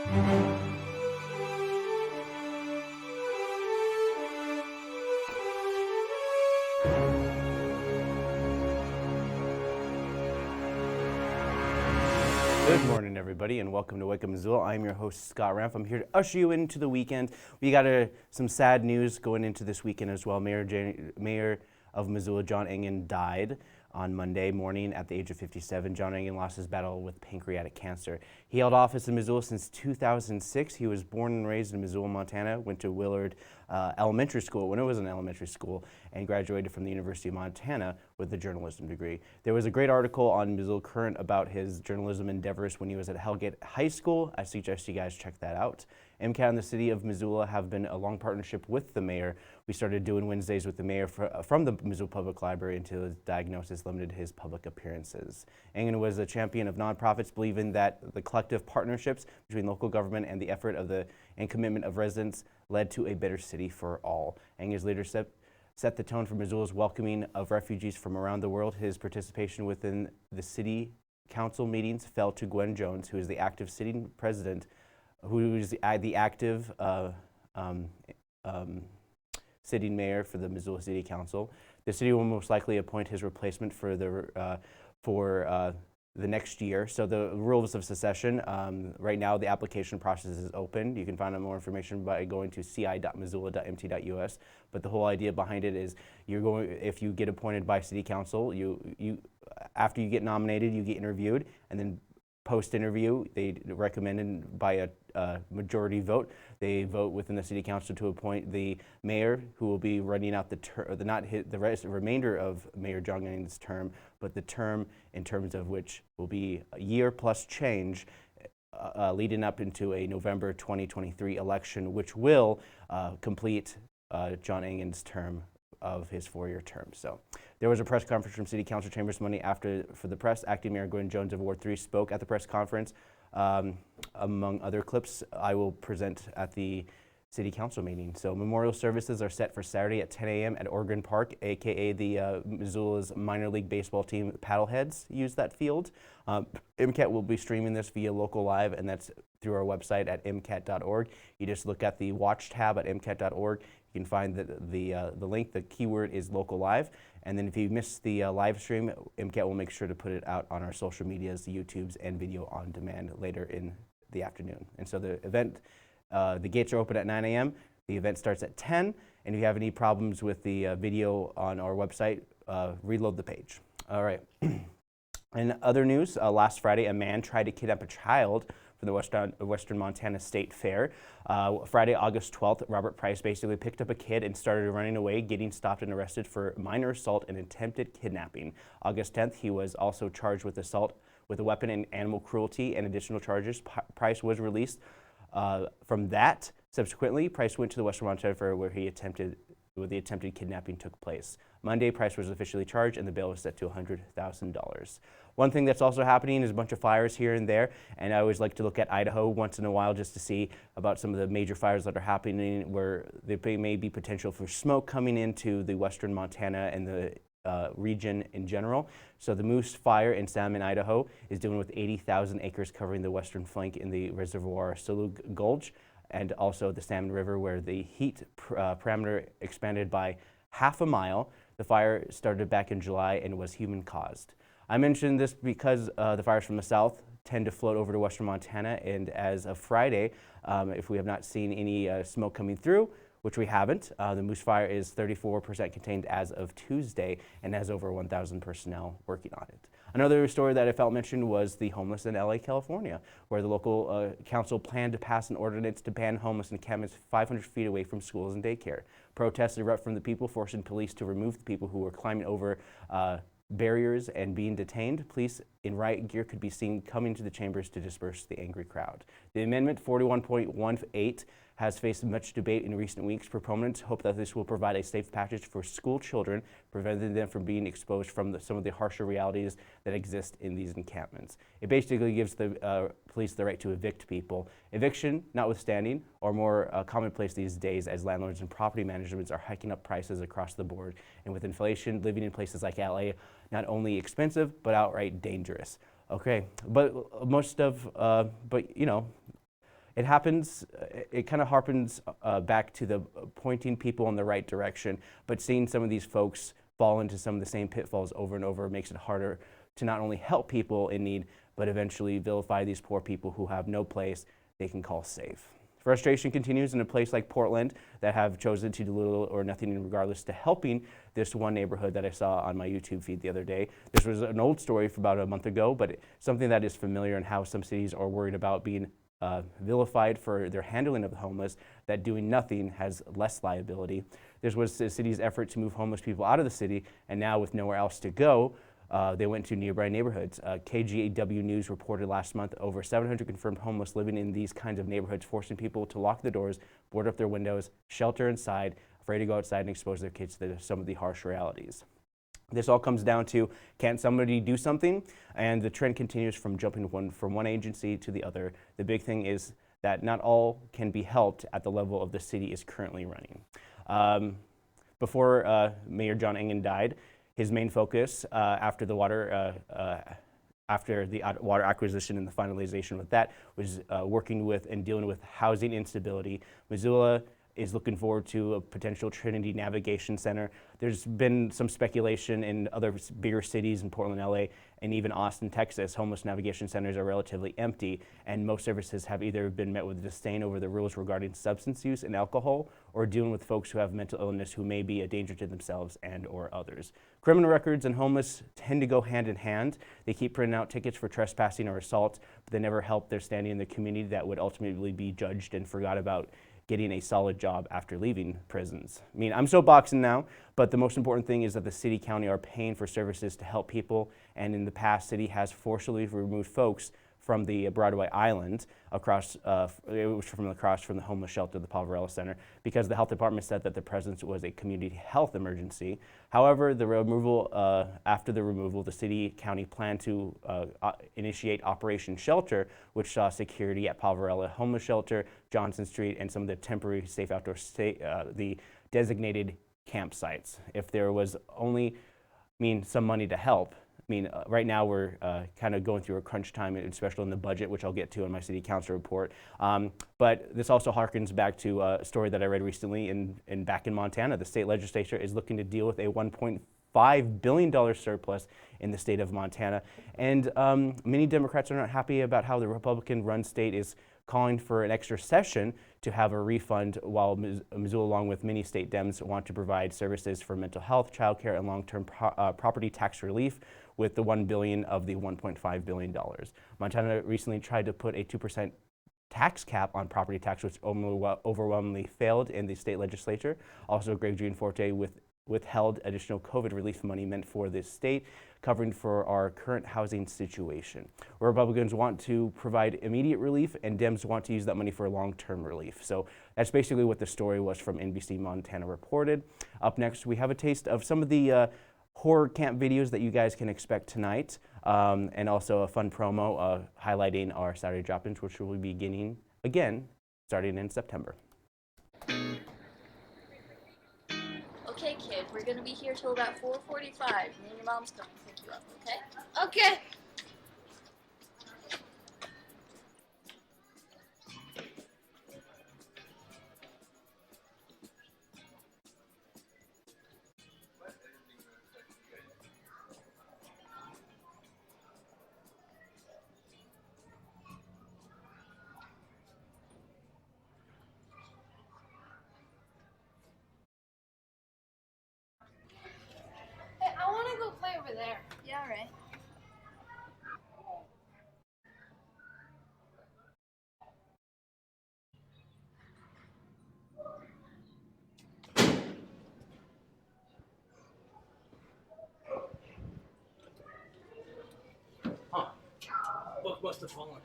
Good morning, everybody, and welcome to Up Missoula. I'm your host, Scott Ramp. I'm here to usher you into the weekend. We got some sad news going into this weekend as well. Mayor of Missoula, John Engen, died on Monday morning at the age of 57. John Engen lost his battle with pancreatic cancer. He held office in Missoula since 2006. He was born and raised in Missoula, Montana, went to Willard Elementary School when it was an elementary school, and graduated from the University of Montana with a journalism degree. There was a great article on Missoula Current about his journalism endeavors when he was at Hellgate High School. I suggest you guys check that out. MCAT and the city of Missoula have been a long partnership with the mayor. We started doing Wednesdays with the mayor from the Missoula Public Library until his diagnosis limited his public appearances. Engen was a champion of nonprofits, believing that the collective partnerships between local government and the effort and commitment of residents led to a better city for all. Engen's leadership set the tone for Missoula's welcoming of refugees from around the world. His participation within the city council meetings fell to Gwen Jones, who is the active sitting president, who is the active sitting mayor for the Missoula City Council. The city will most likely appoint his replacement for the next year. So the rules of secession, right now the application process is open. You can find out more information by going to ci.missoula.mt.us. But the whole idea behind it is if you get appointed by City Council, after you get nominated, you get interviewed, and then post-interview, they recommended by a majority vote. They vote within the City Council to appoint the mayor, who will be running out the remainder of Mayor John Engen's term, but the term in terms of which will be a year plus change, leading up into a November 2023 election, which will complete John Engen's term of his 4-year term. So there was a press conference from City Council Chambers Monday for the press. Acting Mayor Gwen Jones of Ward 3 spoke at the press conference. Among other clips I will present at the City Council meeting. So memorial services are set for Saturday at 10 a.m. at Oregon Park, aka the Missoula's minor league baseball team Paddleheads use that field. MCAT will be streaming this via local live, and that's through our website at mcat.org. You just look at the watch tab at mcat.org. You can find the link. The keyword is local live. And then if you miss the live stream, MCAT will make sure to put it out on our social medias, YouTubes, and video on demand later in the afternoon. And so the event, the gates are open at 9 a.m. The event starts at 10. And if you have any problems with the video on our website, reload the page. All right. In other news, last Friday, a man tried to kidnap a child from the Western Montana State Fair. Friday, August 12th, Robert Price basically picked up a kid and started running away, getting stopped and arrested for minor assault and attempted kidnapping. August 10th, he was also charged with assault with a weapon and animal cruelty and additional charges. Price was released from that. Subsequently, Price went to the Western Montana Fair where the attempted kidnapping took place. Monday, Price was officially charged and the bail was set to $100,000. One thing that's also happening is a bunch of fires here and there, and I always like to look at Idaho once in a while just to see about some of the major fires that are happening where there may be potential for smoke coming into the Western Montana and the region in general. So the Moose Fire in Salmon, Idaho is dealing with 80,000 acres covering the western flank in the reservoir Sulug Gulch, and also the Salmon River, where the heat parameter expanded by half a mile. The fire started back in July and was human caused. I mentioned this because the fires from the south tend to float over to Western Montana, and as of Friday, if we have not seen any smoke coming through, which we haven't, the Moose Fire is 34% contained as of Tuesday and has over 1,000 personnel working on it. Another story that I felt mentioned was the homeless in LA, California, where the local council planned to pass an ordinance to ban homeless encampments 500 feet away from schools and daycare. Protests erupt from the people, forcing police to remove the people who were climbing over barriers and being detained. Police in riot gear could be seen coming to the chambers to disperse the angry crowd. The amendment 41.18 has faced much debate in recent weeks. Proponents hope that this will provide a safe passage for school children, preventing them from being exposed from some of the harsher realities that exist in these encampments. It basically gives the police the right to evict people. Eviction, notwithstanding, are more commonplace these days as landlords and property managements are hiking up prices across the board. And with inflation, living in places like LA, not only expensive, but outright dangerous. Okay, but it happens, it kind of harpens back to the pointing people in the right direction, but seeing some of these folks fall into some of the same pitfalls over and over makes it harder to not only help people in need, but eventually vilify these poor people who have no place they can call safe. Frustration continues in a place like Portland that have chosen to do little or nothing in regardless to helping this one neighborhood that I saw on my YouTube feed the other day. This was an old story from about a month ago, but something that is familiar in how some cities are worried about being vilified for their handling of the homeless, that doing nothing has less liability. This was the city's effort to move homeless people out of the city, and now with nowhere else to go, they went to nearby neighborhoods. KGAW News reported last month over 700 confirmed homeless living in these kinds of neighborhoods, forcing people to lock the doors, board up their windows, shelter inside, afraid to go outside and expose their kids to some of the harsh realities. This all comes down to, can somebody do something? And the trend continues from jumping from one agency to the other. The big thing is that not all can be helped at the level of the city is currently running. Before Mayor John Engen died, his main focus after the water acquisition and the finalization with that was working with and dealing with housing instability. Missoula is looking forward to a potential Trinity Navigation Center. There's been some speculation in other bigger cities in Portland, LA, and even Austin, Texas. Homeless navigation centers are relatively empty, and most services have either been met with disdain over the rules regarding substance use and alcohol, or dealing with folks who have mental illness who may be a danger to themselves and or others. Criminal records and homeless tend to go hand in hand. They keep printing out tickets for trespassing or assault, but they never help their standing in the community that would ultimately be judged and forgot about getting a solid job after leaving prisons. I mean, I'm so boxing now, but the most important thing is that the city, county are paying for services to help people, and in the past, city has forcibly removed folks from the Broadway Island across, from the homeless shelter, the Poverello Center, because the health department said that the presence was a community health emergency. However, the removal, after the removal, the city county planned to initiate Operation Shelter, which saw security at Poverello Homeless Shelter, Johnson Street, and some of the temporary safe outdoor the designated campsites. If there was only, some money to help. Right now we're kind of going through a crunch time, especially in the budget, which I'll get to in my city council report. But this also harkens back to a story that I read recently back in Montana. The state legislature is looking to deal with a $1.5 billion surplus in the state of Montana. And many Democrats are not happy about how the Republican-run state is calling for an extra session to have a refund, while Missoula, along with many state Dems, want to provide services for mental health, childcare, and long-term property tax relief with the $1 billion of the $1.5 billion. Montana recently tried to put a 2% tax cap on property tax, which overwhelmingly failed in the state legislature. Also, Greg Gianforte withheld additional COVID relief money meant for the state, covering for our current housing situation. Republicans want to provide immediate relief, and Dems want to use that money for long-term relief. So that's basically what the story was from NBC Montana reported. Up next, we have a taste of some of the horror camp videos that you guys can expect tonight, and also a fun promo highlighting our Saturday drop-ins, which will be beginning again starting in September. Okay, kid, we're gonna be here till about 4:45. Me and your mom's coming to pick you up, okay? Okay. Hey, I want to go play over there. Yeah, all right. Huh. Book must have fallen.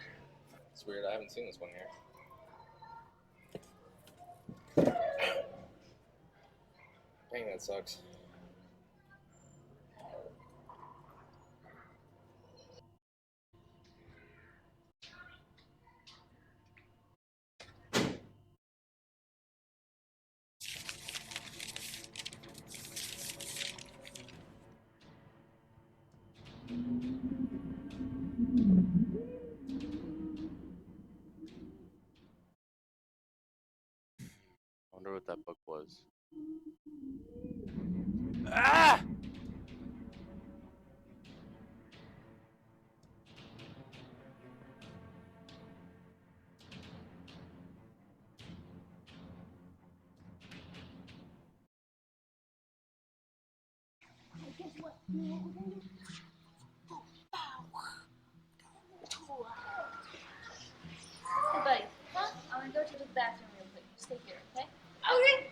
It's weird, I haven't seen this one here. Dang, that sucks. Wonder what that book was. Ah! Guess what? You know what we're gonna do? Hey, buddy. Huh? I'm gonna go to the bathroom real quick. Stay here, okay? Okay.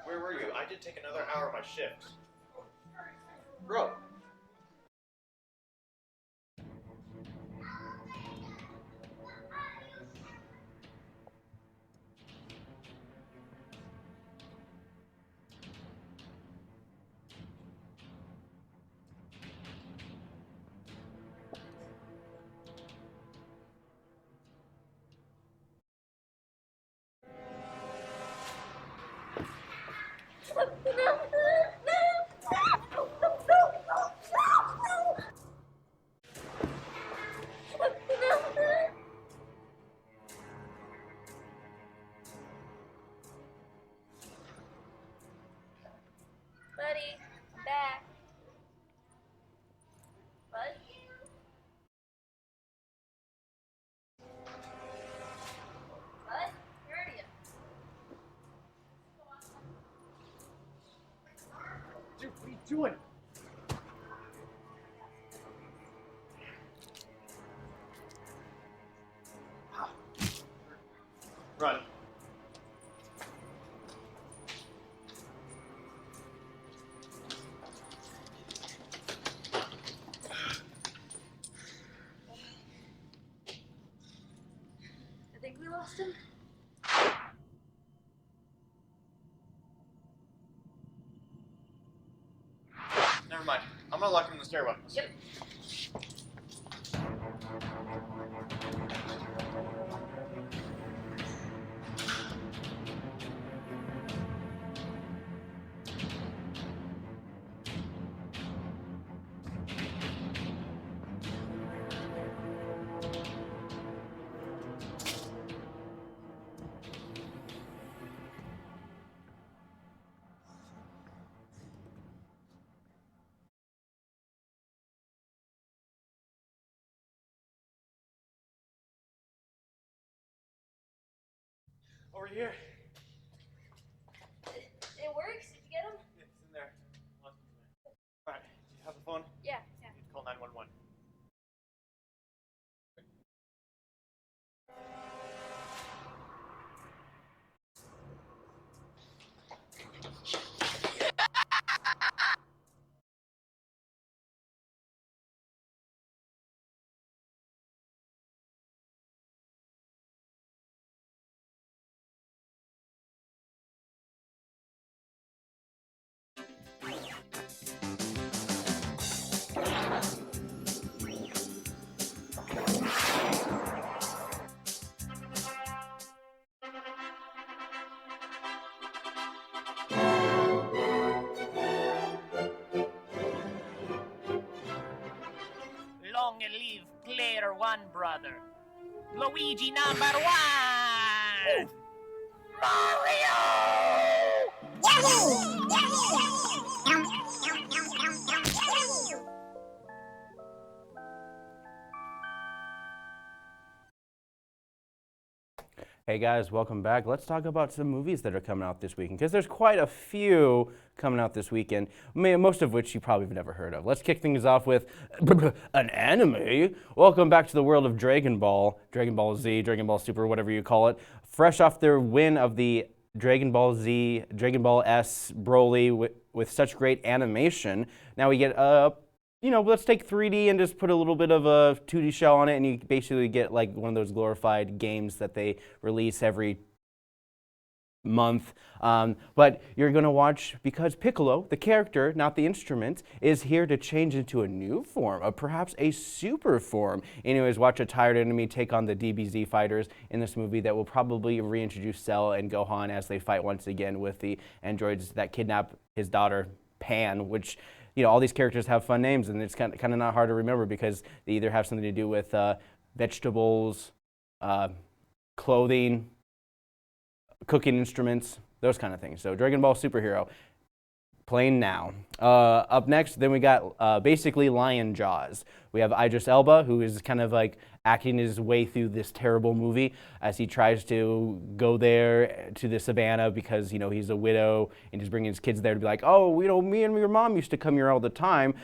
Where were you? I did take another hour of my shift. Bro. Buddy, I'm back. Bud? Bud? Where are you? Dude, what are you doing? Run. I think we lost him. Never mind. I'm gonna lock him in the stairwell. Yep. Over here. It works. Did you get him? Yeah, it's in there. Alright, do you have the phone? Yeah. You need to call 911. Long live Player One, brother. Luigi #1! Hey guys, welcome back. Let's talk about some movies that are coming out this weekend, because there's quite a few coming out this weekend, most of which you probably have never heard of. Let's kick things off with an anime. Welcome back to the world of Dragon Ball Z, Dragon Ball Super, whatever you call it. Fresh off their win of the Dragon Ball Z, Dragon Ball S Broly with such great animation, now we get let's take 3D and just put a little bit of a 2D shell on it, and you basically get like one of those glorified games that they release every month. But you're going to watch, because Piccolo, the character, not the instrument, is here to change into a new form, perhaps a super form. Anyways, watch a tired enemy take on the DBZ fighters in this movie that will probably reintroduce Cell and Gohan as they fight once again with the androids that kidnap his daughter, Pan, which all these characters have fun names, and it's kind of not hard to remember because they either have something to do with vegetables, clothing, cooking instruments, those kind of things. So Dragon Ball Superhero, playing now. Up next, then we got basically Lion Jaws. We have Idris Elba, who is kind of like acting his way through this terrible movie as he tries to go there to the savannah because, he's a widow and he's bringing his kids there to be like, oh, me and your mom used to come here all the time,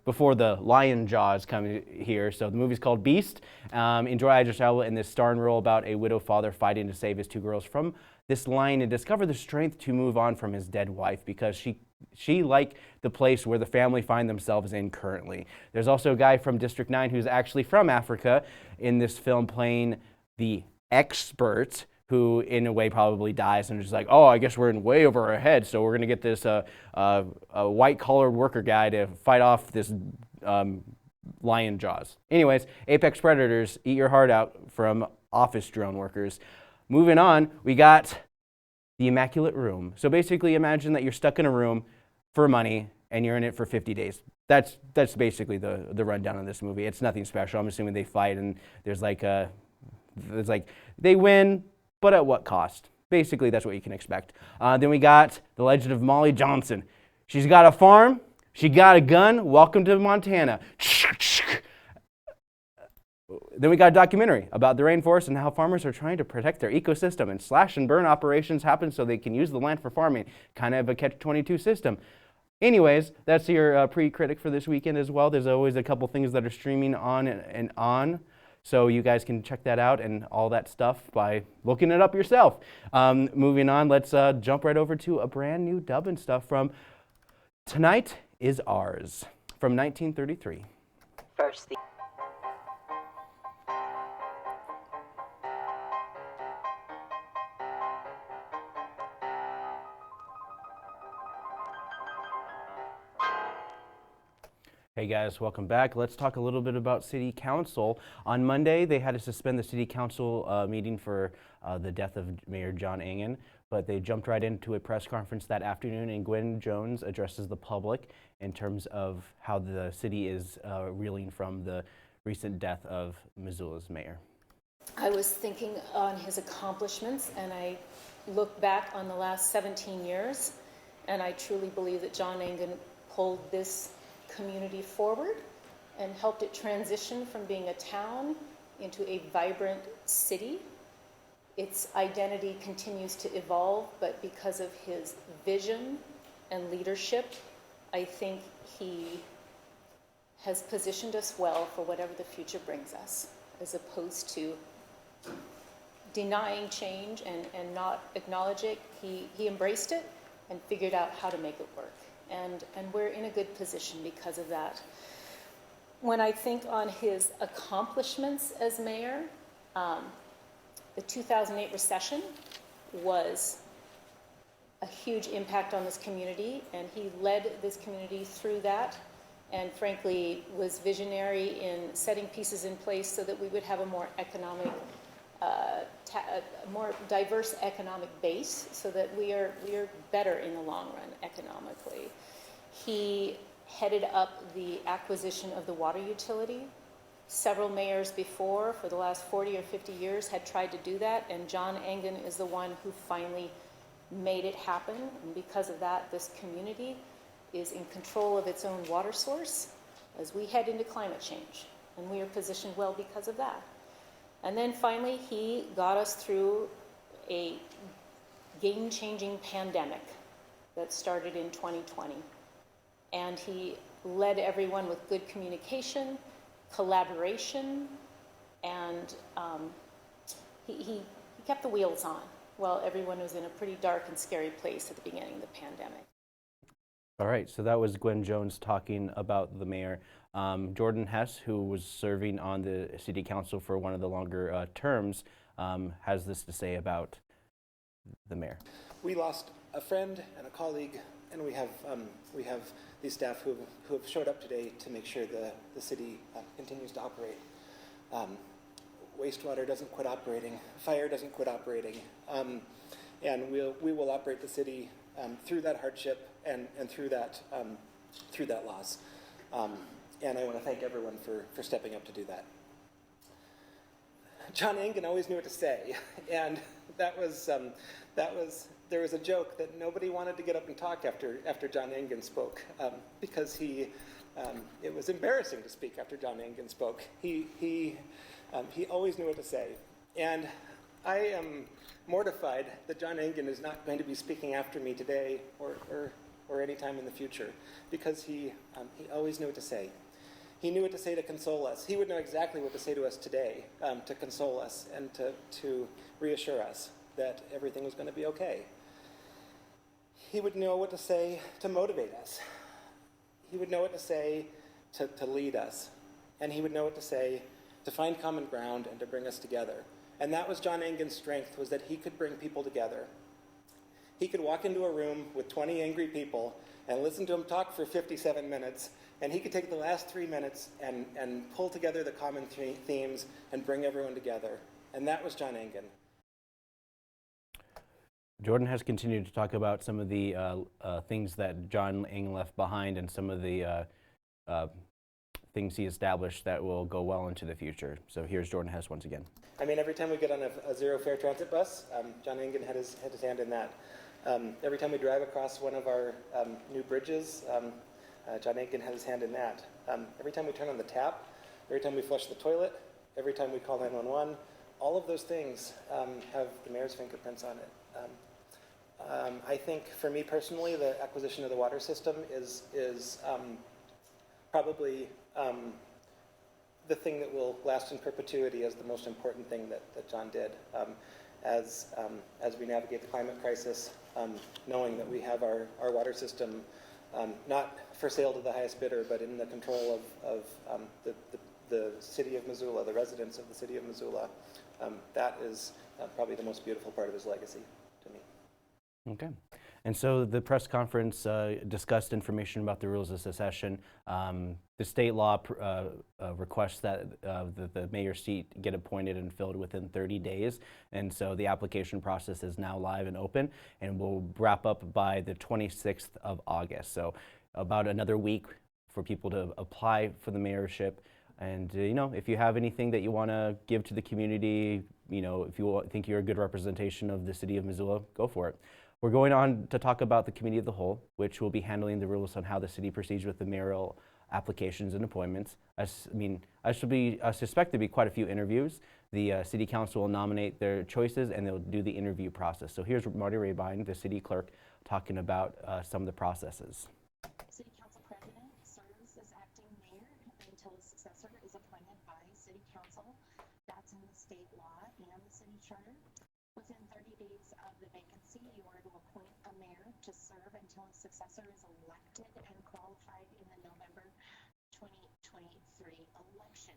before the Lion Jaws come here. So the movie's called Beast. Enjoy Idris Elba in this starring role about a widow father fighting to save his 2 girls from this lion and discover the strength to move on from his dead wife because she like the place where the family find themselves in currently. There's also a guy from District 9 who's actually from Africa in this film playing the expert who in a way probably dies and is like, oh, I guess we're in way over our head, so we're going to get this a white-collared worker guy to fight off this lion jaws. Anyways, Apex Predators, eat your heart out from office drone workers. Moving on, we got The Immaculate Room. So basically imagine that you're stuck in a room for money and you're in it for 50 days. That's basically the rundown of this movie. It's nothing special. I'm assuming they fight and there's like they win, but at what cost? Basically, that's what you can expect. Then we got The Legend of Molly Johnson. She's got a farm. She got a gun. Welcome to Montana. Then we got a documentary about the rainforest and how farmers are trying to protect their ecosystem, and slash and burn operations happen so they can use the land for farming. Kind of a catch-22 system. Anyways, that's your pre-critic for this weekend as well. There's always a couple things that are streaming on and on. So you guys can check that out and all that stuff by looking it up yourself. Moving on, let's jump right over to a brand new Dubbin Stuff from Tonight is Ours from 1933. First, Hey guys, welcome back. Let's talk a little bit about City Council. On Monday, they had to suspend the City Council meeting for the death of Mayor John Engen, but they jumped right into a press conference that afternoon, and Gwen Jones addresses the public in terms of how the city is reeling from the recent death of Missoula's mayor. I was thinking on his accomplishments, and I look back on the last 17 years, and I truly believe that John Engen pulled this community forward and helped it transition from being a town into a vibrant city. Its identity continues to evolve, but because of his vision and leadership, I think he has positioned us well for whatever the future brings us, as opposed to denying change and not acknowledging it. He embraced it and figured out how to make it work. And we're in a good position because of that. When I think on his accomplishments as mayor, the 2008 recession was a huge impact on this community, and he led this community through that, and frankly was visionary in setting pieces in place so that we would have a more economic, a more diverse economic base, so that we are better in the long run economically. He headed up the acquisition of the water utility. Several mayors before, for the last 40 or 50 years, had tried to do that, and John Engen is the one who finally made it happen. And because of that, this community is in control of its own water source as we head into climate change, and we are positioned well because of that. And then finally, he got us through a game-changing pandemic that started in 2020. And he led everyone with good communication, collaboration, and he kept the wheels on while everyone was in a pretty dark and scary place at the beginning of the pandemic. All right, so that was Gwen Jones talking about the mayor. Jordan Hess, who was serving on the city council for one of the longer terms, has this to say about the mayor. We lost a friend and a colleague, and we have these staff who have showed up today to make sure the city continues to operate. Wastewater doesn't quit operating, fire doesn't quit operating, and we will operate the city through that hardship and through that through that loss. And I want to thank everyone for stepping up to do that. John Engen always knew what to say, and there was a joke that nobody wanted to get up and talk after John Engen spoke, because it was embarrassing to speak after John Engen spoke. He always knew what to say, and I am mortified that John Engen is not going to be speaking after me today or any time in the future, because he always knew what to say. He knew what to say to console us. He would know exactly what to say to us today, to console us and to reassure us that everything was going to be okay. He would know what to say to motivate us. He would know what to say to lead us. And he would know what to say to find common ground and to bring us together. And that was John Engen's strength, was that he could bring people together. He could walk into a room with 20 angry people and listen to them talk for 57 minutes, and he could take the last 3 minutes and pull together the common themes and bring everyone together. And that was John Engen. Jordan has continued to talk about some of the things that John Engen left behind and some of the things he established that will go well into the future. So here's Jordan Hess once again. I mean, every time we get on a zero-fare transit bus, John Engen had his hand in that. Every time we drive across one of our new bridges, John Engen had his hand in that. Every time we turn on the tap, every time we flush the toilet, every time we call 911, all of those things have the mayor's fingerprints on it. I think for me personally, the acquisition of the water system is probably the thing that will last in perpetuity as the most important thing that John did. As we navigate the climate crisis, knowing that we have our water system not for sale to the highest bidder, but in the control of the city of Missoula, the residents of the city of Missoula, that is probably the most beautiful part of his legacy to me. Okay. And so the press conference discussed information about the rules of secession. The state law requests that the mayor's seat get appointed and filled within 30 days. And so the application process is now live and open and will wrap up by the 26th of August. So about another week for people to apply for the mayorship. And, you know, if you have anything that you want to give to the community, you know, if you think you're a good representation of the city of Missoula, go for it. We're going on to talk about the committee of the whole, which will be handling the rules on how the city proceeds with the mayoral applications and appointments. I suspect there'll be quite a few interviews. The city council will nominate their choices and they'll do the interview process. So here's Marty Rabine, the city clerk, talking about some of the processes. City council president serves as acting mayor until his successor is appointed by city council. That's in the state law and the city charter. Within 30 days of the vacancy, you are to appoint a mayor to serve until a successor is elected and qualified in the November 2023 election.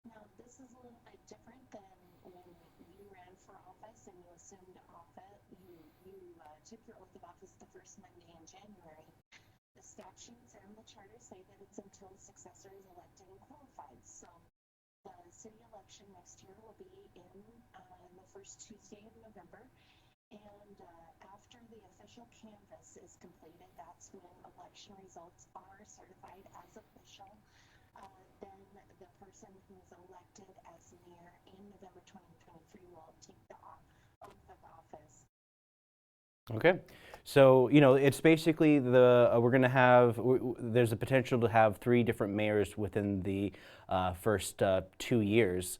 Now, this is a little bit different than when you ran for office and you assumed office. You took your oath of office the first Monday in January. The statutes and the charter say that it's until the successor is elected and qualified. So the city election next year will be in the first Tuesday of November, and after the official canvass is completed, that's when election results are certified as official. Then the person who is elected as mayor in November 2023 will take the oath of office. Okay, so you know it's basically we're going to have there's a potential to have 3 different mayors within the first 2 years,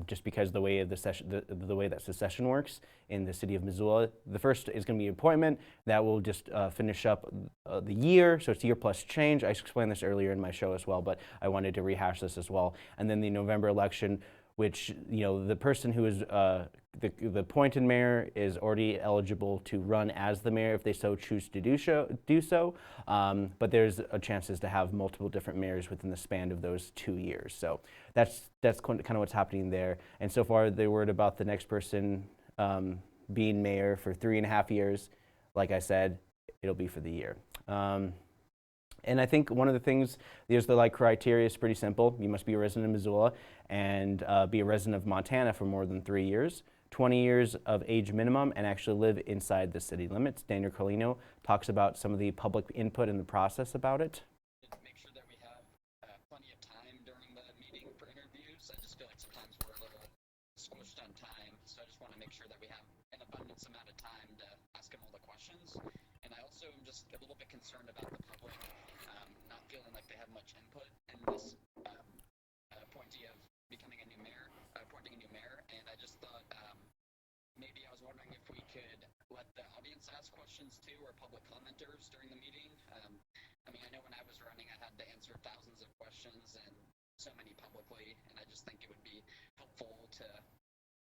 just because of the way of the way that secession works in the city of Missoula. The first is going to be appointment that will just finish up the year, so it's year plus change. I explained this earlier in my show as well, but I wanted to rehash this as well. And then the November election, which, you know, the person who is the appointed mayor is already eligible to run as the mayor if they so choose to do so. But there's a chances to have multiple different mayors within the span of those 2 years. So that's kind of what's happening there. And so far, they word about the next person being mayor for 3.5 years. Like I said, it'll be for the year. And I think one of the things, there's the criteria is pretty simple. You must be a resident of Missoula and be a resident of Montana for more than 3 years. 20 years of age minimum, and actually live inside the city limits. Daniel Carlino talks about some of the public input in the process about it. Make sure that we have plenty of time during the meeting for interviews. I just feel like sometimes we're a little squished on time, so I just want to make sure that we have an abundance amount of time to ask them all the questions. And I also am just a little bit concerned about the public not feeling like they have much input in this appointee of becoming a new mayor, appointing a new mayor. And I just thought maybe I was wondering if we could let the audience ask questions too, or public commenters during the meeting. I mean, I know when I was running, I had to answer thousands of questions and so many publicly, and I just think it would be helpful to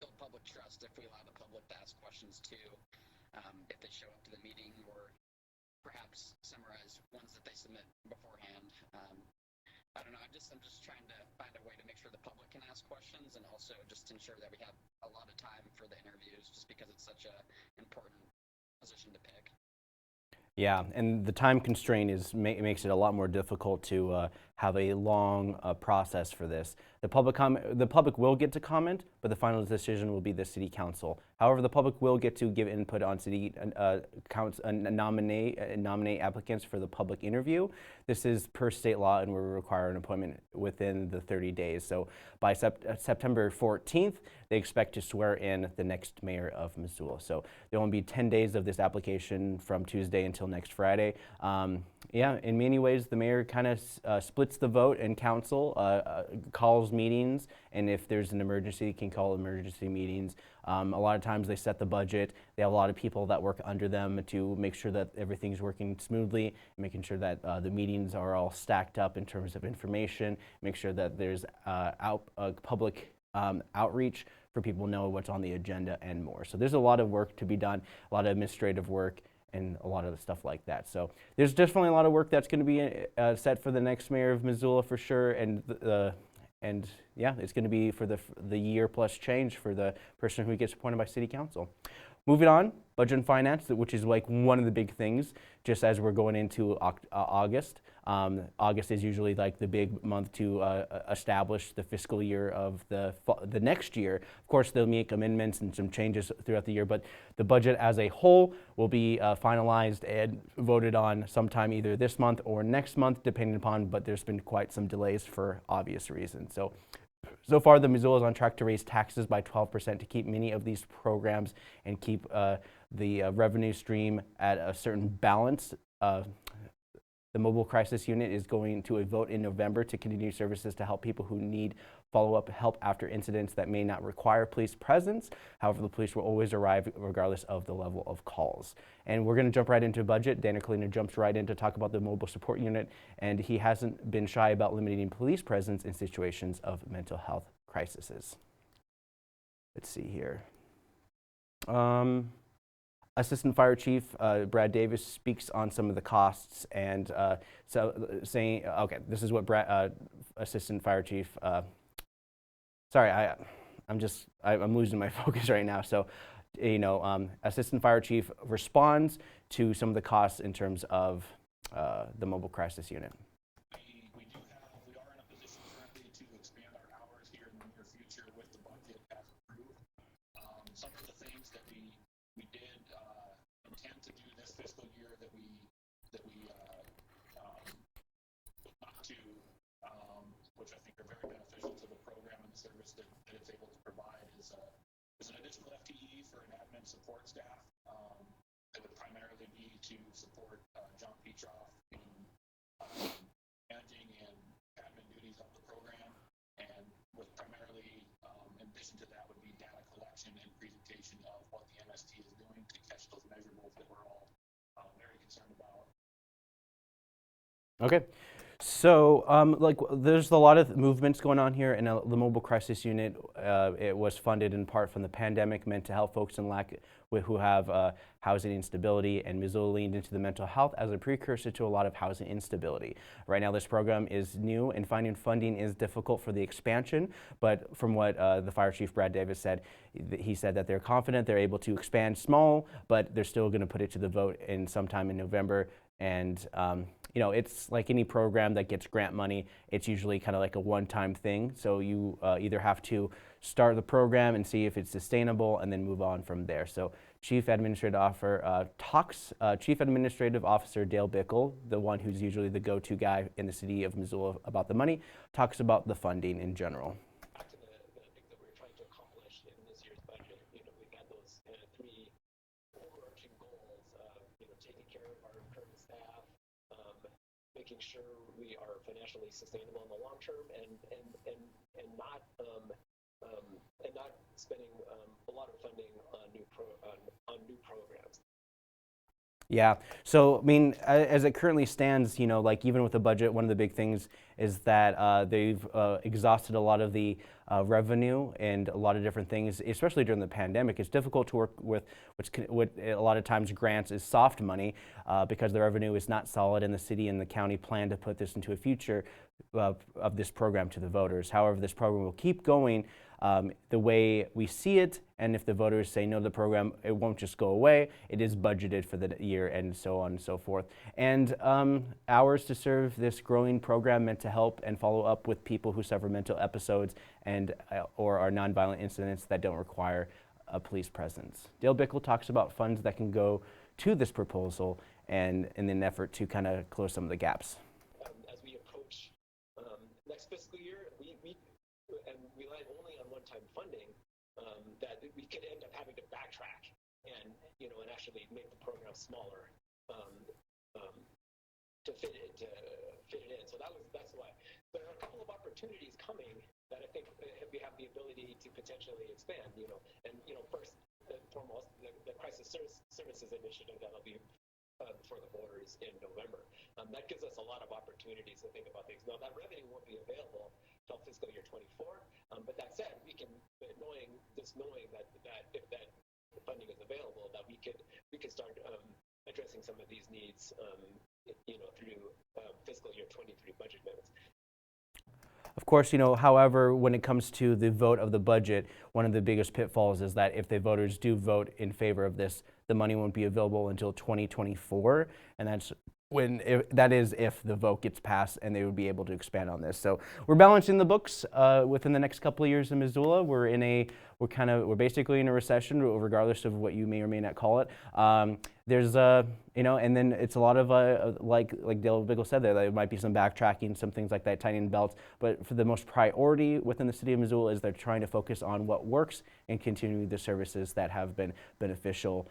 build public trust if we allow the public to ask questions too, if they show up to the meeting, or perhaps summarize ones that they submit beforehand. I don't know. I'm just trying to find a way to make sure the public can ask questions, and also just ensure that we have a lot of time for the interviews, just because it's such a important position to pick. Yeah, and the time constraint makes it a lot more difficult to have a long process for this. The public will get to comment, but the final decision will be the city council. However, the public will get to give input on city nominate applicants for the public interview. This is per state law, and we require an appointment within the 30 days. So by September 14th, they expect to swear in the next mayor of Missoula. So there will be 10 days of this application from Tuesday until next Friday. Yeah, in many ways, the mayor kind of splits the vote in council, calls meetings, and if there's an emergency, he can call emergency meetings. A lot of times they set the budget. They have a lot of people that work under them to make sure that everything's working smoothly, making sure that the meetings are all stacked up in terms of information, make sure that there's public outreach for people to know what's on the agenda and more. So there's a lot of work to be done, a lot of administrative work, and a lot of stuff like that. So there's definitely a lot of work that's going to be set for the next mayor of Missoula for sure, and yeah, it's going to be for the year plus change for the person who gets appointed by city council. Moving on, budget and finance, which is like one of the big things just as we're going into August. August is usually like the big month to establish the fiscal year of the next year. Of course, they'll make amendments and some changes throughout the year, but the budget as a whole will be finalized and voted on sometime either this month or next month, depending upon, but there's been quite some delays for obvious reasons. So far, the Missoula is on track to raise taxes by 12% to keep many of these programs and keep the revenue stream at a certain balance. The Mobile Crisis Unit is going to a vote in November to continue services to help people who need follow-up help after incidents that may not require police presence. However, the police will always arrive regardless of the level of calls. And we're going to jump right into budget. Daniel Carlino jumps right in to talk about the Mobile Support Unit, and he hasn't been shy about limiting police presence in situations of mental health crises. Let's see here. Assistant Fire Chief Brad Davis speaks on some of the costs, and saying, okay, this is what Assistant Fire Chief, sorry, I'm losing my focus right now. So, Assistant Fire Chief responds to some of the costs in terms of the Mobile Crisis Unit. We are in a position currently to expand our hours here in the near future with the budget as approved. Some of the things that we did intend to do this fiscal year that we not to, which I think are very beneficial to the program and the service that it's able to provide is an additional FTE for an admin support staff. That would primarily be to support John Petroff in managing and admin duties of the program, and with primarily, in addition to that, would be data collection and presentation of what the MST is doing to catch those measurables that we're all very concerned about. Okay. So, there's a lot of movements going on here, and the Mobile Crisis Unit, it was funded in part from the pandemic, meant to help folks who have housing instability, and Missoula leaned into the mental health as a precursor to a lot of housing instability. Right now, this program is new, and finding funding is difficult for the expansion, but from what the Fire Chief Brad Davis said, he said that they're confident they're able to expand small, but they're still going to put it to the vote sometime in November. And it's like any program that gets grant money, it's usually kind of like a one-time thing. So you either have to start the program and see if it's sustainable and then move on from there. So Chief Administrative Officer Dale Bickle, the one who's usually the go-to guy in the city of Missoula about the money, talks about the funding in general. Back to the things that we're trying to accomplish in this year's budget, we've got those three overarching goals of, taking care of our current staff, making sure we are financially sustainable in the long term, and not spending a lot of funding on new programs. Yeah. So, I mean, as it currently stands, like even with the budget, one of the big things is that they've exhausted a lot of the revenue and a lot of different things, especially during the pandemic. It's difficult to work with, what a lot of times grants is soft money because the revenue is not solid, and the city and the county plan to put this into a future of this program to the voters. However, this program will keep going the way we see it, and if the voters say no to the program, it won't just go away. It is budgeted for the year and so on and so forth. And hours to serve this growing program meant to help and follow up with people who suffer mental episodes and or are nonviolent incidents that don't require a police presence. Dale Bickle talks about funds that can go to this proposal and in an effort to kind of close some of the gaps. As we approach next fiscal year, we rely only on one-time funding, that we could end up having to backtrack and actually make the program smaller to fit it in. So that's why there are a couple of opportunities coming that I think we have the ability to potentially expand. First and foremost, the crisis services initiative that'll be before the voters in November. That gives us a lot of opportunities to think about things. Now, that revenue won't be available till fiscal year 24, but that said, we can, knowing that if that funding is available, that we could start addressing some of these needs, through fiscal year 23 budget amendments. Of course, however, when it comes to the vote of the budget, one of the biggest pitfalls is that if the voters do vote in favor of this, the money won't be available until 2024, and that's if the vote gets passed and they would be able to expand on this. So we're balancing the books within the next couple of years in Missoula. We're basically in a recession, regardless of what you may or may not call it. There's and then it's a lot of like Dale Bickle said there might be some backtracking, some things like that, tightening belts. But for the most priority within the city of Missoula is they're trying to focus on what works and continue the services that have been beneficial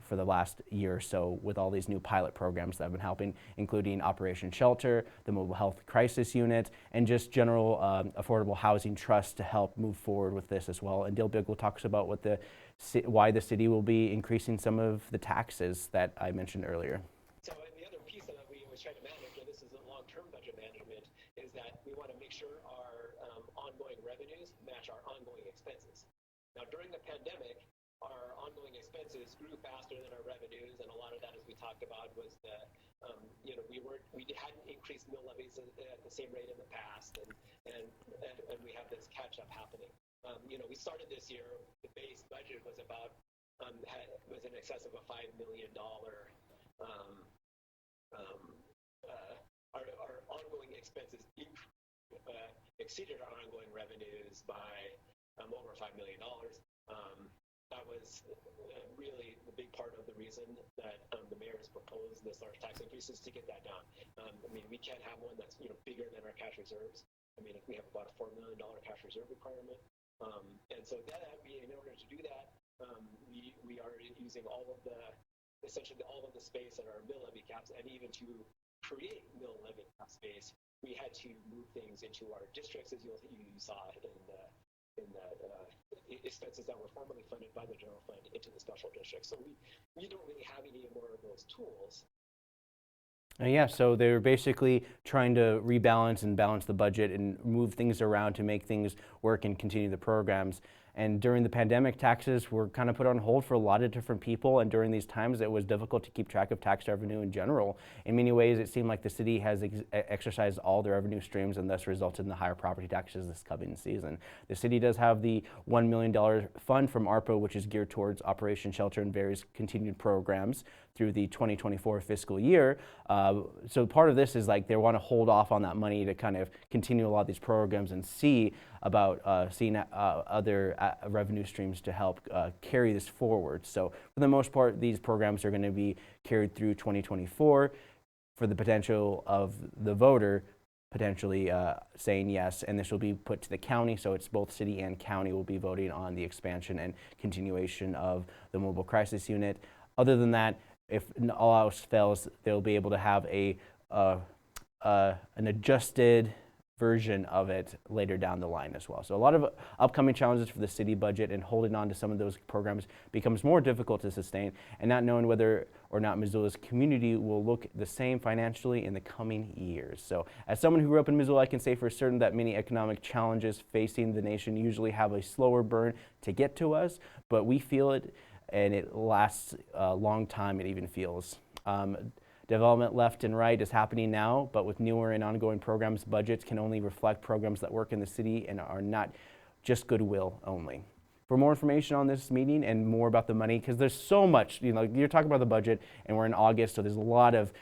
for the last year or so with all these new pilot programs that have been helping, including Operation Shelter, the Mobile Health Crisis Unit, and just general affordable housing trust to help move forward with this as well. And Dale Bickle talks about why the city will be increasing some of the taxes that I mentioned earlier. So the other piece that we always try to manage, and this is a long-term budget management, is that we want to make sure our ongoing revenues match our ongoing expenses. Now, during the pandemic, our ongoing expenses grew faster than our revenues, and a lot of that, as we talked about, was that we hadn't increased mill levies at the same rate in the past, and we have this catch-up happening. We started this year. The base budget was was in excess of a $5 million. Our ongoing expenses exceeded our ongoing revenues by over $5 million. That was really the big part of the reason that the mayor has proposed this large tax increases to get that down. We can't have one that's bigger than our cash reserves. If we have about a $4 million cash reserve requirement, and so that in order to do that, we are using essentially all of the space at our mill levy caps, and even to create mill levy cap space, we had to move things into our districts, as you saw in the expenses that were formerly funded by the general fund into the special district. So we don't really have any more of those tools. Yeah, so they're basically trying to rebalance and balance the budget and move things around to make things work and continue the programs. And during the pandemic, taxes were kind of put on hold for a lot of different people, and during these times it was difficult to keep track of tax revenue in general. In many ways, it seemed like the city has exercised all the revenue streams and thus resulted in the higher property taxes this coming season. The city does have the $1 million fund from ARPA, which is geared towards Operation Shelter and various continued programs through the 2024 fiscal year. So part of this is like they want to hold off on that money to kind of continue a lot of these programs and see about seeing other revenue streams to help carry this forward. So for the most part, these programs are going to be carried through 2024 for the potential of the voter potentially saying yes, and this will be put to the county, so it's both city and county will be voting on the expansion and continuation of the mobile crisis unit. Other than that, if all else fails, they'll be able to have an adjusted version of it later down the line as well. So a lot of upcoming challenges for the city budget, and holding on to some of those programs becomes more difficult to sustain, and not knowing whether or not Missoula's community will look the same financially in the coming years. So as someone who grew up in Missoula, I can say for certain that many economic challenges facing the nation usually have a slower burn to get to us, but we feel it, and it lasts a long time. It even feels. Development left and right is happening now, but with newer and ongoing programs, budgets can only reflect programs that work in the city and are not just goodwill only. For more information on this meeting and more about the money, because there's so much, you're talking about the budget, and we're in August, so there's a lot of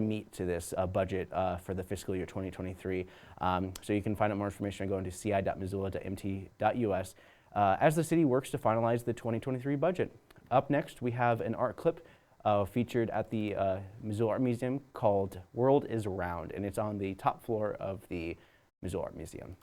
meat to this budget for the fiscal year 2023. So you can find out more information by going to ci.missoula.mt.us as the city works to finalize the 2023 budget. Up next, we have an art clip featured at the Missoula Art Museum called World is Round, and it's on the top floor of the Missoula Art Museum.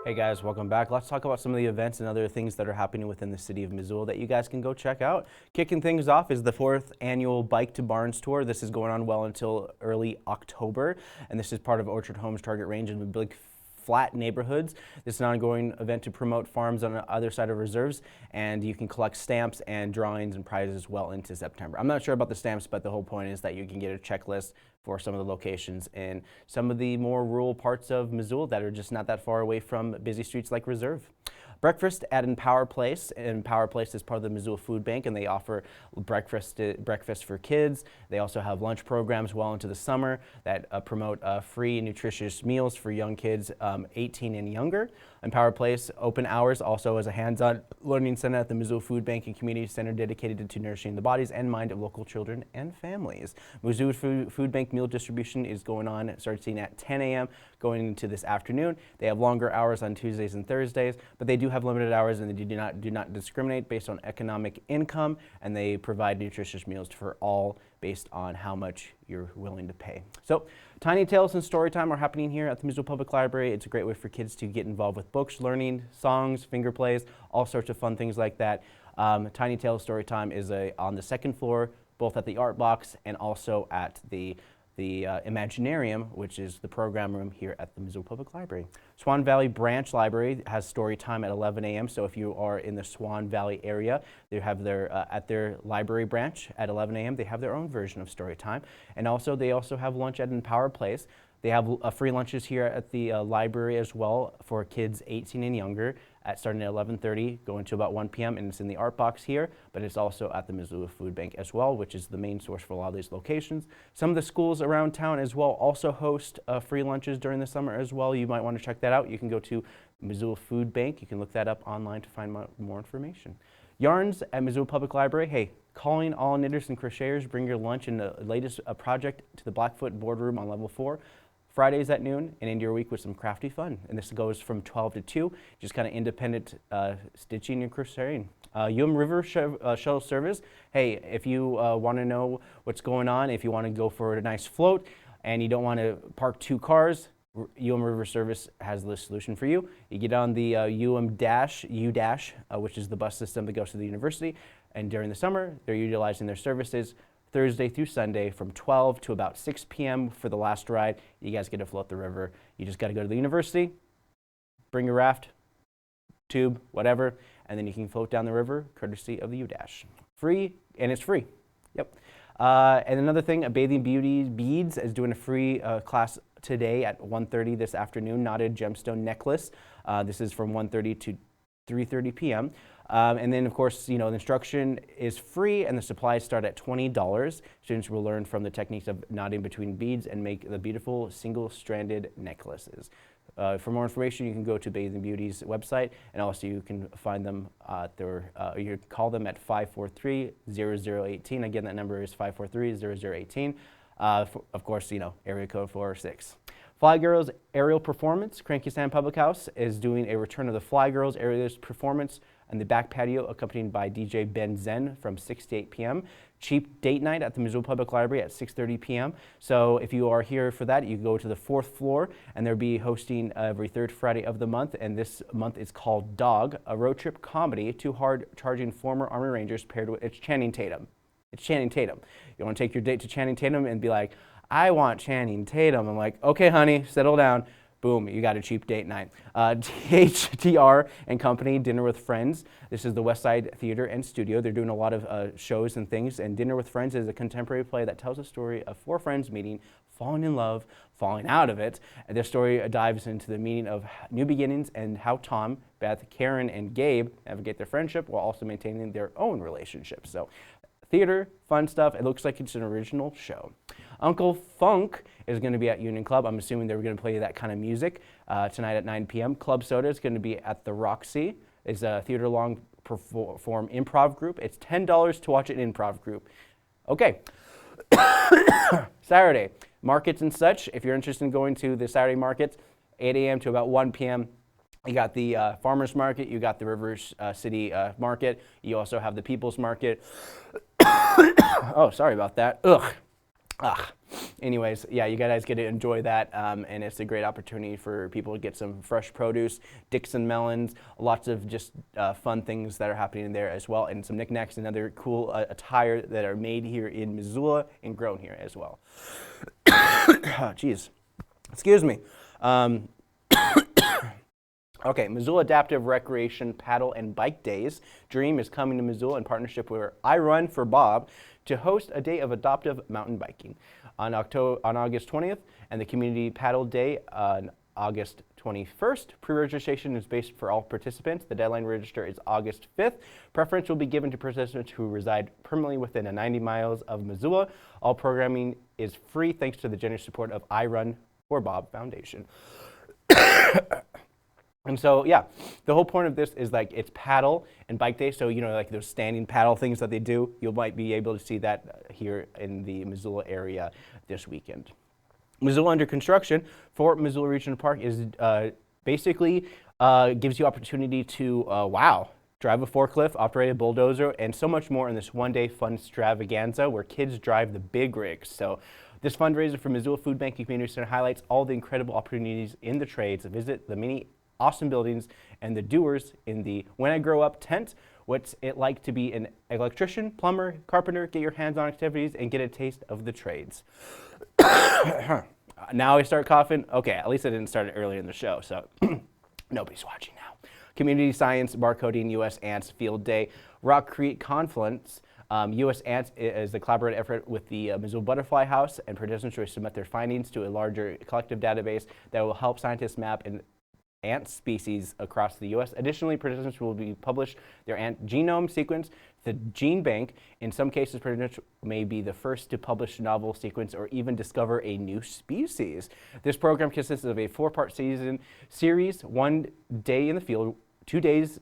Hey guys, welcome back. Let's talk about some of the events and other things that are happening within the city of Missoula that you guys can go check out. Kicking things off is the 4th annual Bike to Barns tour. This is going on well until early October, and this is part of Orchard Homes Target Range in the big flat neighborhoods. This is an ongoing event to promote farms on the other side of reserves, and you can collect stamps and drawings and prizes well into September. I'm not sure about the stamps, but the whole point is that you can get a checklist for some of the locations in some of the more rural parts of Missoula that are just not that far away from busy streets like Reserve. Breakfast at Empower Place. Empower Place is part of the Missoula Food Bank, and they offer breakfast for kids. They also have lunch programs well into the summer that promote free nutritious meals for young kids 18 and younger. Empower Place open hours also as a hands-on learning center at the Missoula Food Bank and Community Center dedicated to nourishing the bodies and mind of local children and families. Missoula Food Bank meal distribution is going on, starting at 10 a.m. going into this afternoon. They have longer hours on Tuesdays and Thursdays, but they do have limited hours, and they do not discriminate based on economic income, and they provide nutritious meals for all based on how much you're willing to pay. So Tiny Tales and Storytime are happening here at the Missoula Public Library. It's a great way for kids to get involved with books, learning, songs, finger plays, all sorts of fun things like that. Tiny Tales Storytime is on the 2nd floor, both at the Art Box and also at the Imaginarium, which is the program room here at the Missoula Public Library. Swan Valley Branch Library has story time at 11 a.m. So if you are in the Swan Valley area, they have at their library branch at 11 a.m. They have their own version of story time, and also they also have lunch at Empower Place. They have free lunches here at the library as well for kids 18 and younger. starting at 11:30, going to about 1 p.m. and it's in the art box here, but it's also at the Missoula Food Bank as well, which is the main source for a lot of these locations. Some of the schools around town as well also host free lunches during the summer as well. You might want to check that out. You can go to Missoula Food Bank. You can look that up online to find more information. Yarns at Missoula Public Library. Hey, calling all knitters and crocheters, bring your lunch and the latest project to the Blackfoot Boardroom on level 4. Fridays at noon and into your week with some crafty fun. And this goes from 12 to 2, just kind of independent stitching and crocheting. River Shuttle Service. Hey, if you want to know what's going on, if you want to go for a nice float and you don't want to park 2 cars, River Service has the solution for you. You get on the U-Dash, which is the bus system that goes to the university, and during the summer, they're utilizing their services Thursday through Sunday from 12 to about 6 p.m. for the last ride. You guys get to float the river. You just got to go to the university, bring your raft, tube, whatever, and then you can float down the river courtesy of the U-Dash. Free, and it's free. Yep. And another thing, Bathing Beauty Beads is doing a free class today at 1:30 this afternoon, knotted gemstone necklace. This is from 1:30 to 3:30 p.m. And then, of course, the instruction is free and the supplies start at $20. Students will learn from the techniques of knotting between beads and make the beautiful single-stranded necklaces. For more information, you can go to Bathing Beauty's website, and also you can find them at you call them at 543-0018. Again, that number is 543-0018. Of course, area code 406. Fly Girls Aerial Performance. Cranky Sand Public House is doing a return of the Fly Girls Aerial Performance on the back patio, accompanied by DJ Ben Zen from 6 to 8 p.m. Cheap date night at the Missoula Public Library at 6:30 p.m. So if you are here for that, you go to the 4th floor, and they'll be hosting every 3rd Friday of the month. And this month is called Dog, a road trip comedy, 2 hard-charging former Army Rangers paired with Channing Tatum. It's Channing Tatum. You want to take your date to Channing Tatum and be like, I want Channing Tatum. I'm like, okay, honey, settle down. Boom, you got a cheap date night. THTR and Company, Dinner with Friends. This is the West Side Theater and Studio. They're doing a lot of shows and things, and Dinner with Friends is a contemporary play that tells a story of 4 friends meeting, falling in love, falling out of it. And this story dives into the meaning of new beginnings and how Tom, Beth, Karen, and Gabe navigate their friendship while also maintaining their own relationships. So theater, fun stuff. It looks like it's an original show. Uncle Funk is going to be at Union Club. I'm assuming they're going to play that kind of music tonight at 9 p.m. Club Soda is going to be at the Roxy. It's a theater-long perform improv group. It's $10 to watch an improv group. Okay. Saturday, markets and such. If you're interested in going to the Saturday markets, 8 a.m. to about 1 p.m., you got the Farmers Market, you got the Rivers City Market, you also have the People's Market. Oh, sorry about that. Ugh. Anyways, yeah, you guys get to enjoy that, and it's a great opportunity for people to get some fresh produce, Dixon melons, lots of just fun things that are happening there as well, and some knickknacks and other cool attire that are made here in Missoula and grown here as well. Jeez, excuse me. Okay, Missoula Adaptive Recreation Paddle and Bike Days. Dream is coming to Missoula in partnership with I Run for Bob to host a day of adoptive mountain biking on August 20th, and the Community Paddle Day on August 21st. Pre-registration is based for all participants. The deadline to register is August 5th. Preference will be given to participants who reside permanently within 90 miles of Missoula. All programming is free thanks to the generous support of I Run for Bob Foundation. And so, yeah, the whole point of this is like it's paddle and bike day. So, like those standing paddle things that they do, you might be able to see that here in the Missoula area this weekend. Missoula under construction. Fort Missoula Regional Park is basically gives you opportunity to, drive a forklift, operate a bulldozer, and so much more in this one-day fun extravaganza where kids drive the big rigs. So this fundraiser for Missoula Food Bank and Community Center highlights all the incredible opportunities in the trades. Visit the many awesome buildings and the doers in the When I Grow Up tent. What's it like to be an electrician, plumber, carpenter? Get your hands-on activities and get a taste of the trades. Now I start coughing. Okay, at least I didn't start it earlier in the show, so nobody's watching now. Community Science, Barcoding, U.S. Ants Field Day, Rock Creek Confluence. U.S. Ants is a collaborative effort with the Missoula Butterfly House, and participants will submit their findings to a larger collective database that will help scientists map and ant species across the U.S. Additionally, participants will be published their ant genome sequence, the gene bank. In some cases, participants may be the first to publish a novel sequence or even discover a new species. This program consists of a 4-part series, 1 day in the field, 2 days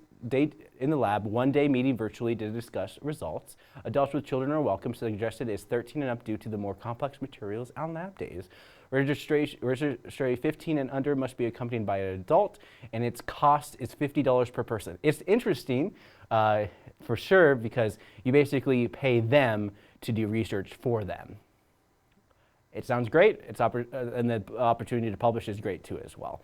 in the lab, 1 day meeting virtually to discuss results. Adults with children are welcome. Suggested is 13 and up due to the more complex materials on lab days. Registration 15 and under must be accompanied by an adult, and its cost is $50 per person. It's interesting, for sure, because you basically pay them to do research for them. It sounds great, and the opportunity to publish is great too as well.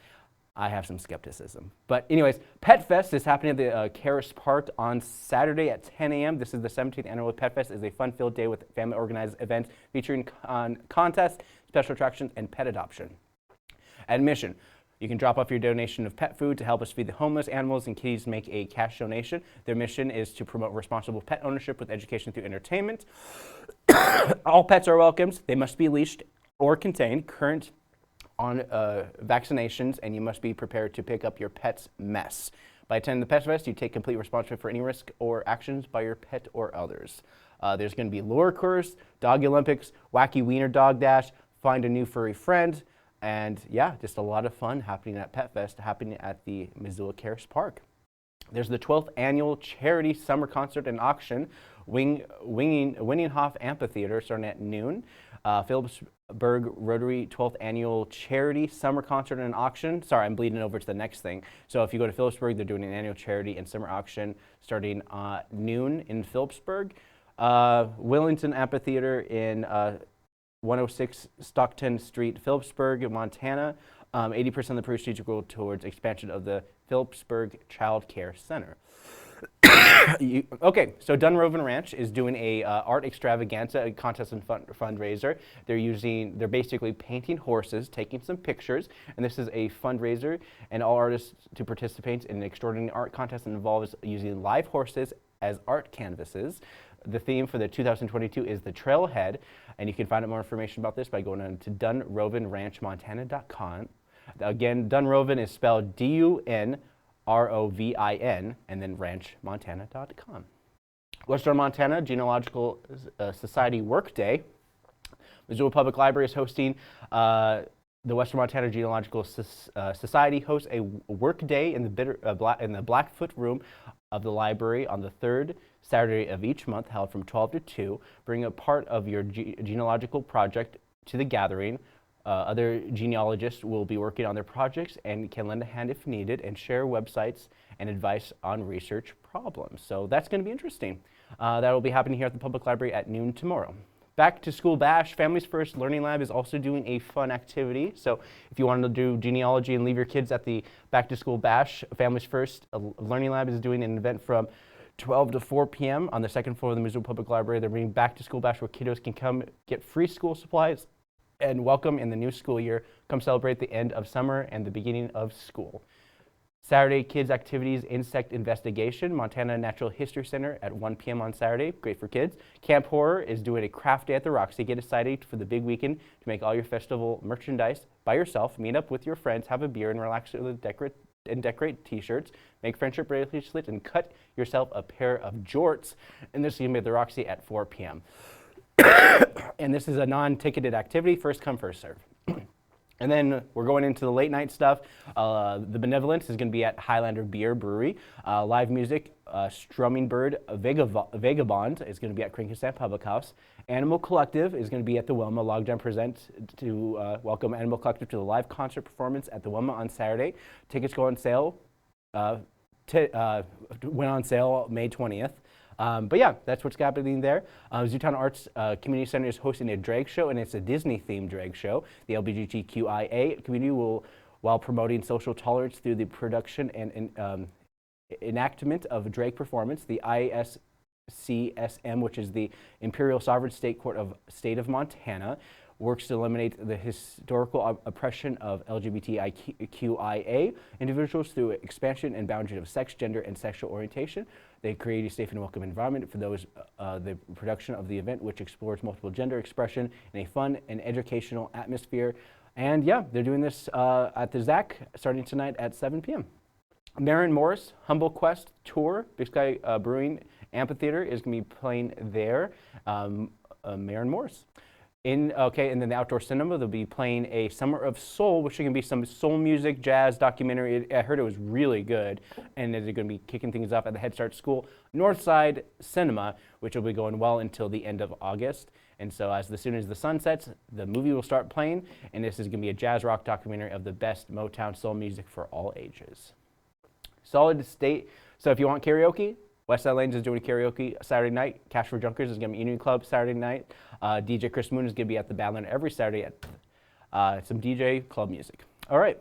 I have some skepticism. But anyways, Pet Fest is happening at the Karis Park on Saturday at 10 a.m. This is the 17th annual Pet Fest. It's a fun-filled day with family-organized events featuring contests, special attractions, and pet adoption. Admission. You can drop off your donation of pet food to help us feed the homeless, animals, and kitties. Make a cash donation. Their mission is to promote responsible pet ownership with education through entertainment. All pets are welcomed. They must be leashed or contained, current on vaccinations, and you must be prepared to pick up your pet's mess. By attending the Pet Fest, you take complete responsibility for any risk or actions by your pet or others. There's going to be lure course, dog Olympics, wacky wiener dog dash, find a new furry friend, and yeah, just a lot of fun happening at Pet Fest, happening at the Missoula Karis Park. There's the 12th annual charity summer concert and auction, Winninghoff Amphitheater, starting at noon. Phillipsburg Rotary 12th Annual Charity Summer Concert and Auction. Sorry, I'm bleeding over to the next thing. So if you go to Phillipsburg, they're doing an annual charity and summer auction starting noon in Phillipsburg. Willington Amphitheater in 106 Stockton Street, Phillipsburg, Montana. 80% of the proceeds will go towards expansion of the Phillipsburg Child Care Center. Okay, so Dunrovin Ranch is doing a art extravaganza, a contest and fundraiser. They're basically painting horses, taking some pictures, and this is a fundraiser, and all artists to participate in an extraordinary art contest that involves using live horses as art canvases. The theme for the 2022 is the Trailhead, and you can find out more information about this by going on to dunrovinranchmontana.com. Again, Dunrovin is spelled D-U-N-R-O-V-I-N, and then ranchmontana.com. Western Montana Genealogical Society Workday. Missoula Public Library is hosting the Western Montana Genealogical Society hosts a workday in the Blackfoot Room of the library on the third Saturday of each month, held from 12 to 2. Bring a part of your genealogical project to the gathering. Other genealogists will be working on their projects and can lend a hand if needed and share websites and advice on research problems. So that's going to be interesting. That will be happening here at the Public Library at noon tomorrow. Back to School Bash, Families First Learning Lab is also doing a fun activity. So if you wanted to do genealogy and leave your kids at the Back to School Bash, Families First Learning Lab is doing an event from 12 to 4 p.m. on the second floor of the Missoula Public Library. They're bringing Back to School Bash where kiddos can come get free school supplies and welcome in the new school year. Come celebrate the end of summer and the beginning of school. Saturday, kids activities, insect investigation, Montana Natural History Center at 1 p.m. on Saturday, great for kids. Camp Horror is doing a craft day at the Roxy. Get excited for the big weekend to make all your festival merchandise by yourself. Meet up with your friends, have a beer, and relax with decorate t-shirts. Make friendship bracelets and cut yourself a pair of jorts. And this is going to be at the Roxy at 4 p.m. And this is a non-ticketed activity, first come, first serve. And then we're going into the late night stuff. The Benevolence is going to be at Highlander Beer Brewery. Live music, Strumming Bird Vagabond is going to be at Krinkenstein Public House. Animal Collective is going to be at the Wilma. Logjam presents to welcome Animal Collective to the live concert performance at the Wilma on Saturday. Tickets go on sale, went on sale May 20th. But yeah, that's what's happening there. Zootown Arts Community Center is hosting a drag show, and it's a Disney-themed drag show. The LGBTQIA community will, while promoting social tolerance through the production and enactment of a drag performance, the ISCSM, which is the Imperial Sovereign State Court of State of Montana, works to eliminate the historical oppression of LGBTQIA individuals through expansion and boundary of sex, gender, and sexual orientation. They create a safe and welcome environment for those, the production of the event, which explores multiple gender expression in a fun and educational atmosphere. And yeah, they're doing this at the ZAC starting tonight at 7 p.m. Maren Morris Humble Quest Tour, Big Sky Brewing Amphitheater is going to be playing there. Maren Morris. And then the outdoor cinema, they'll be playing a Summer of Soul, which is going to be some soul music, jazz documentary. I heard it was really good, and they're going to be kicking things off at the Head Start School Northside Cinema, which will be going well until the end of August. And so as soon as the sun sets, the movie will start playing, and this is going to be a jazz rock documentary of the best Motown soul music for all ages. Solid State. So if you want karaoke, Westside Lanes is doing karaoke Saturday night. Cash for Junkers is going to be Union Club Saturday night. DJ Chris Moon is going to be at the Badland every Saturday at some DJ club music. All right.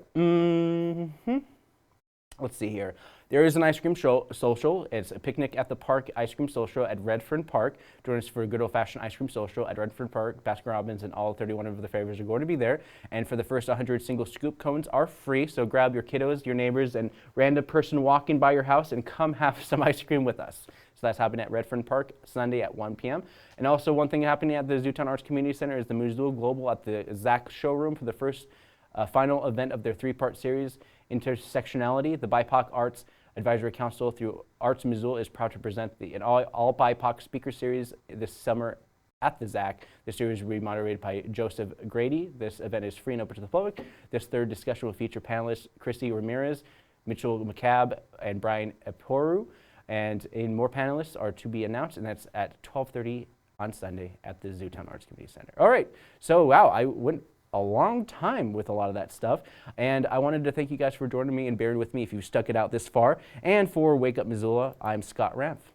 Let's see here. There is an ice cream social. It's a picnic at the park ice cream social at Redfern Park. Join us for a good old-fashioned ice cream social at Redfern Park. Baskin-Robbins and all 31 of the flavors are going to be there. And for the first 100 single scoop cones are free. So grab your kiddos, your neighbors, and random person walking by your house and come have some ice cream with us. So that's happening at Redfern Park Sunday at 1 p.m. And also one thing happening at the Zootown Arts Community Center is the Missoula Global at the ZAC showroom for the first final event of their three-part series, Intersectionality. The BIPOC Arts Advisory Council through Arts Missoula is proud to present an all BIPOC speaker series this summer at the ZAC. This series will be moderated by Joseph Grady. This event is free and open to the public. This third discussion will feature panelists Christy Ramirez, Mitchell McCabe, and Brian Eporu. And more panelists are to be announced, and that's at 12:30 on Sunday at the Zootown Arts Community Center. All right, so wow, I went a long time with a lot of that stuff, and I wanted to thank you guys for joining me and bearing with me if you stuck it out this far. And for Wake Up Missoula, I'm Scott Ramph.